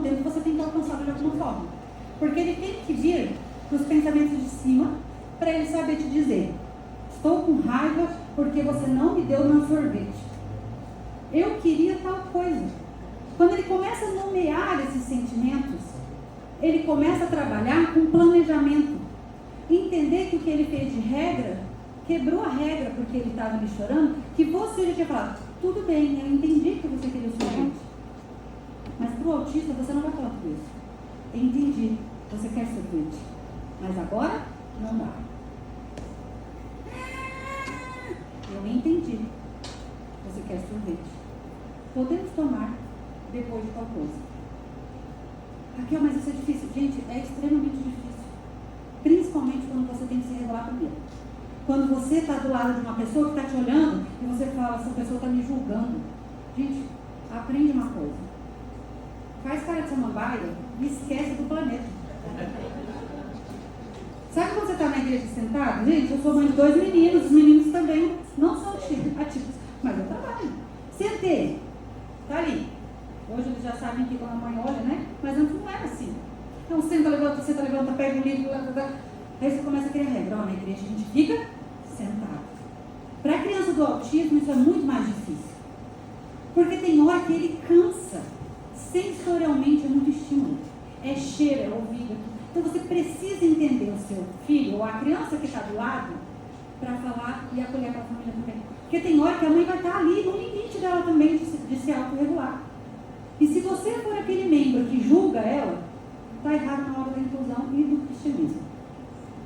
tempo você tem que alcançá-lo de alguma forma. Porque ele tem que vir para os pensamentos de cima para ele saber te dizer: estou com raiva porque você não me deu meu sorvete. Eu queria tal coisa. Quando ele começa a nomear esses sentimentos, ele começa a trabalhar com planejamento. Entender que o que ele fez de regra, quebrou a regra porque ele estava me chorando, que você já tinha falado: tudo bem, eu entendi que você queria o sorvete. Mas para o autista você não vai falar tudo isso. Eu entendi, você quer sorvete. Mas agora não dá. Eu entendi, você quer sorvete. Podemos tomar depois de tal coisa. Raquel, mas isso é difícil. Gente, é extremamente difícil. Principalmente quando você tem que se regular primeiro. Quando você está do lado de uma pessoa que está te olhando e você fala: essa pessoa está me julgando. Gente, aprende uma coisa. Faz cara de samambaia e esquece do planeta. Sabe quando você está na igreja sentado? Gente, eu sou mãe de 2 meninos. Os meninos também não são ativos, mas eu trabalho. Sentei. Está ali. Hoje eles já sabem que quando a mãe olha, né? Mas antes não era assim. Então senta, levanta, pega o livro, aí você começa a criar regra. Na igreja a gente fica sentado. Para a criança do autismo isso é muito mais difícil. Porque tem hora que ele cansa. Sensorialmente é muito estímulo. É cheiro, é ouvido. Então você precisa entender o seu filho ou a criança que está do lado para falar e acolher para a família também. Porque tem hora que a mãe vai estar ali no limite dela também de se autorregular. E se você for aquele membro que julga ela, está errado na hora da inclusão e do cristianismo.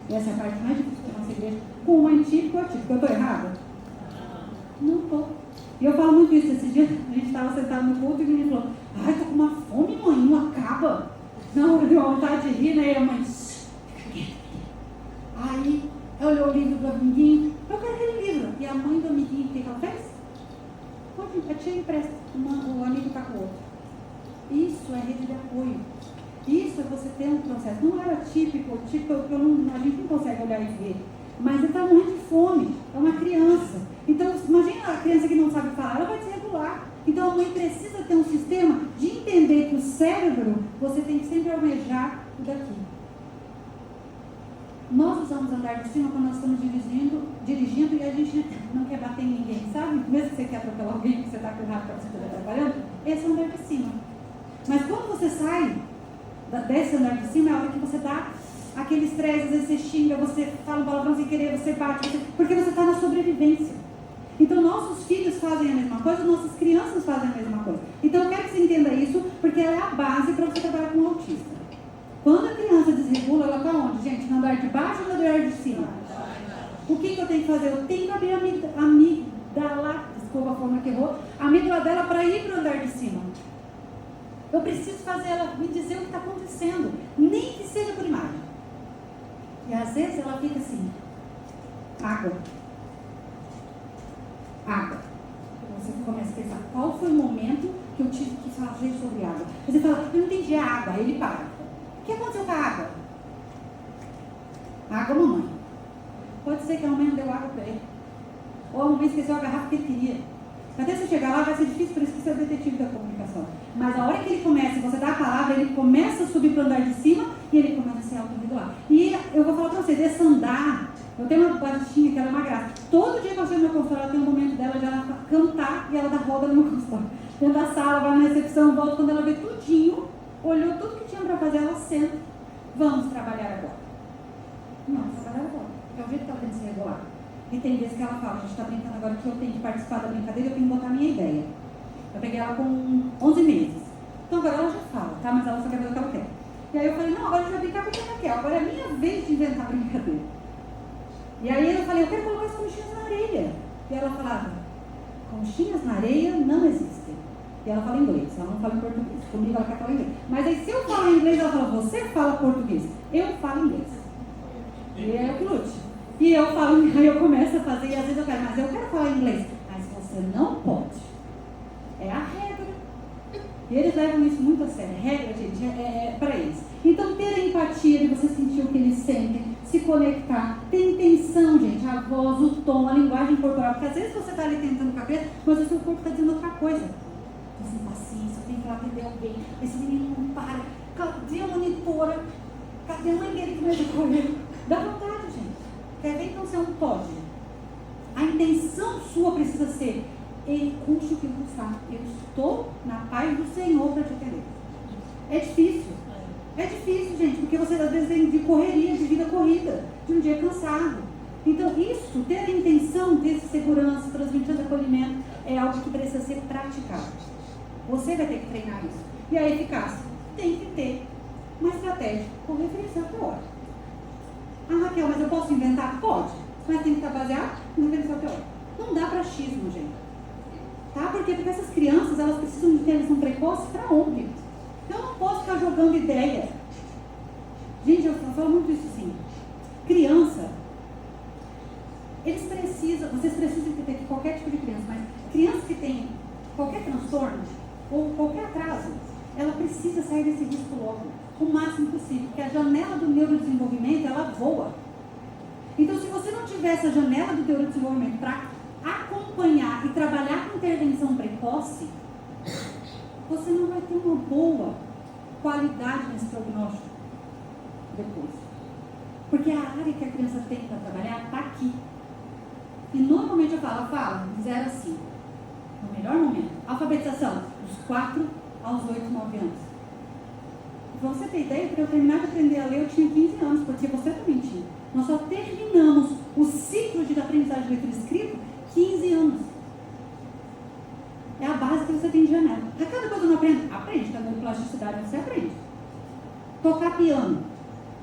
E essa é a parte mais difícil da nossa igreja. Com o antigo e o atípico. Eu estou errada? Não estou. E eu falo muito isso. Esse dia a gente estava sentado no culto e o menino falou: ai, estou com uma fome, mãe, não acaba. Não, deu vontade de rir, né? E a mãe: fica quieto. Aí olhou o livro do amiguinho: eu quero aquele livro. E a mãe do amiguinho, o que ela fez? Pode, a tia empresta. O amigo está com o outro. Isso é rede de apoio. Isso é você ter um processo. Não era típico, a gente não consegue olhar e ver. Mas ele está morrendo de fome. É uma criança. Então, imagina a criança que não sabe falar, ela vai desregular. Então, a mãe precisa ter um sistema de entender que o cérebro, você tem que sempre almejar o daqui. Nós usamos andar de cima quando nós estamos dirigindo e a gente não quer bater em ninguém, sabe? Mesmo que você quer atropelar alguém, que você está com o rádio para você estar atrapalhando, esse é o andar de cima. Mas quando você sai desse andar de cima, é a hora que você dá aquele estresse, às vezes você xinga, você fala um palavrão sem querer, você bate, porque você está na sobrevivência. Então, nossos filhos fazem a mesma coisa, nossas crianças fazem a mesma coisa. Então, eu quero que você entenda isso, porque ela é a base para você trabalhar com um autista. Quando a criança desregula, ela está onde, gente? No andar de baixo ou no andar de cima? O que eu tenho que fazer? Eu tenho que abrir a amígdala, desculpa a forma que errou, a amígdala dela para ir para o andar de cima. Eu preciso fazer ela me dizer o que está acontecendo, nem que seja por imagem. E às vezes ela fica assim: água. Água. Você começa a pensar: qual foi o momento que eu tive que fazer sobre água? Você fala: eu não entendi a água. Aí ele para. O que aconteceu com a água? Água, mamãe. Pode ser que a mamãe não deu água para ele. Ou a mamãe esqueceu a garrafa que ele queria. Até você chegar lá vai ser difícil, por isso que você é o detetive da comunicação. Mas a hora que ele começa, você dá a palavra, ele começa a subir para o andar de cima e ele começa a se autorregular. E eu vou falar para vocês, esse andar, eu tenho uma baixinha que ela é uma graça. Todo dia que eu chego no meu consultório, ela tem um momento dela de ela cantar e ela dá roda no meu consultório. Dentro da sala, vai na recepção, volta, quando ela vê tudinho, olhou tudo que tinha para fazer, ela senta. Vamos trabalhar agora. Vamos trabalhar agora. É o jeito que ela tem que se regular. E tem vezes que ela fala: a gente está brincando agora que eu tenho que participar da brincadeira, eu tenho que botar a minha ideia. Eu peguei ela com 11 meses. Então agora ela já fala, tá? Mas ela só quer ver o que ela quer. E aí eu falei: não, agora a gente vai brincar com o que ela quer. Agora é a minha vez de inventar a brincadeira. E aí eu falei: eu quero colocar as conchinhas na areia. E ela falava: conchinhas na areia não existem. E ela fala inglês, ela não fala em português. Comigo ela quer falar inglês. Mas aí se eu falo inglês, ela fala: você fala português. Eu falo inglês. E é o que lute. E eu falo, aí eu começo a fazer, e às vezes eu quero, mas eu quero falar inglês. Mas você não pode. É a regra. E eles levam isso muito a sério. Regra, gente, é para eles. Então, ter a empatia de você sentir o que eles sentem, se conectar, ter intenção, gente, a voz, o tom, a linguagem corporal. Porque às vezes você está ali tentando com a cabeça, mas o seu corpo está dizendo outra coisa. Então, assim, paciência, tem que para atender alguém. Esse menino não para. Cadê a monitora? Cadê a mangueira que vai correr? Dá vontade, gente. Quer ver que não ser um pode? A intenção sua precisa ser: ele custe o que custar. Eu estou na paz do Senhor para te atender. É difícil. É difícil, gente, porque você às vezes vem de correria, de vida corrida, de um dia cansado. Então, isso, ter a intenção, ter segurança, transmitir acolhimento, é algo que precisa ser praticado. Você vai ter que treinar isso. E a eficácia? Tem que ter uma estratégia com referência teórica. Ah, Raquel, mas eu posso inventar? Pode. Mas tem que estar baseado na referência teórica. Não dá para achismo, gente. Tá? Por quê? Porque essas crianças, elas precisam de intervenção precoce para ontem. Eu não posso ficar jogando ideia. Gente, eu falo muito isso assim. Criança, vocês precisam entender que qualquer tipo de criança, mas criança que tem qualquer transtorno ou qualquer atraso, ela precisa sair desse risco logo, o máximo possível, porque a janela do neurodesenvolvimento, ela voa. Então, se você não tiver essa janela do neurodesenvolvimento para acompanhar e trabalhar com intervenção precoce, você não vai ter uma boa qualidade nesse prognóstico depois. Porque a área que a criança tem para trabalhar está aqui. E normalmente eu falo de 0 a 5. No melhor momento. Alfabetização, dos 4 aos 8, 9 anos. Para você ter ideia, para eu terminar de aprender a ler, eu tinha 15 anos, porque você também tinha. Nós só terminamos o ciclo de aprendizagem de leitura e escrita 15 anos. É a base que você tem de janela. A cada coisa não aprende? Aprende, também de plasticidade você aprende. Tocar piano.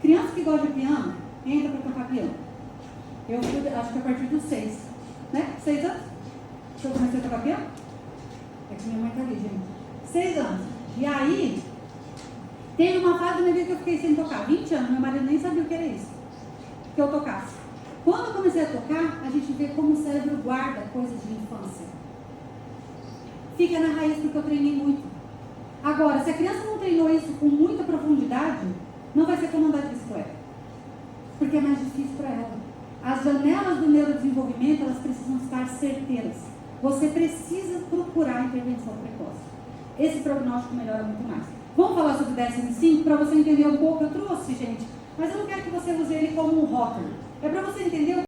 Criança que gosta de piano, entra para tocar piano. Eu acho que a partir dos 6, né? 6 anos? Que eu comecei a tocar piano? É que minha mãe tá ali, gente. 6 anos. E aí, teve uma fase da minha vida que eu fiquei sem tocar. 20 anos, meu marido nem sabia o que era isso. Que eu tocasse. Quando eu comecei a tocar, a gente vê como o cérebro guarda coisas de infância. Fica na raiz porque eu treinei muito. Agora, se a criança não treinou isso com muita profundidade, não vai ser como andar de bicicleta. Porque é mais difícil para ela. As janelas do neurodesenvolvimento, elas precisam estar certeiras. Você precisa procurar a intervenção precoce. Esse prognóstico melhora muito mais. Vamos falar sobre o DSM-5 para você entender um pouco. Eu trouxe, gente, mas eu não quero que você use ele como um rótulo. É para você entender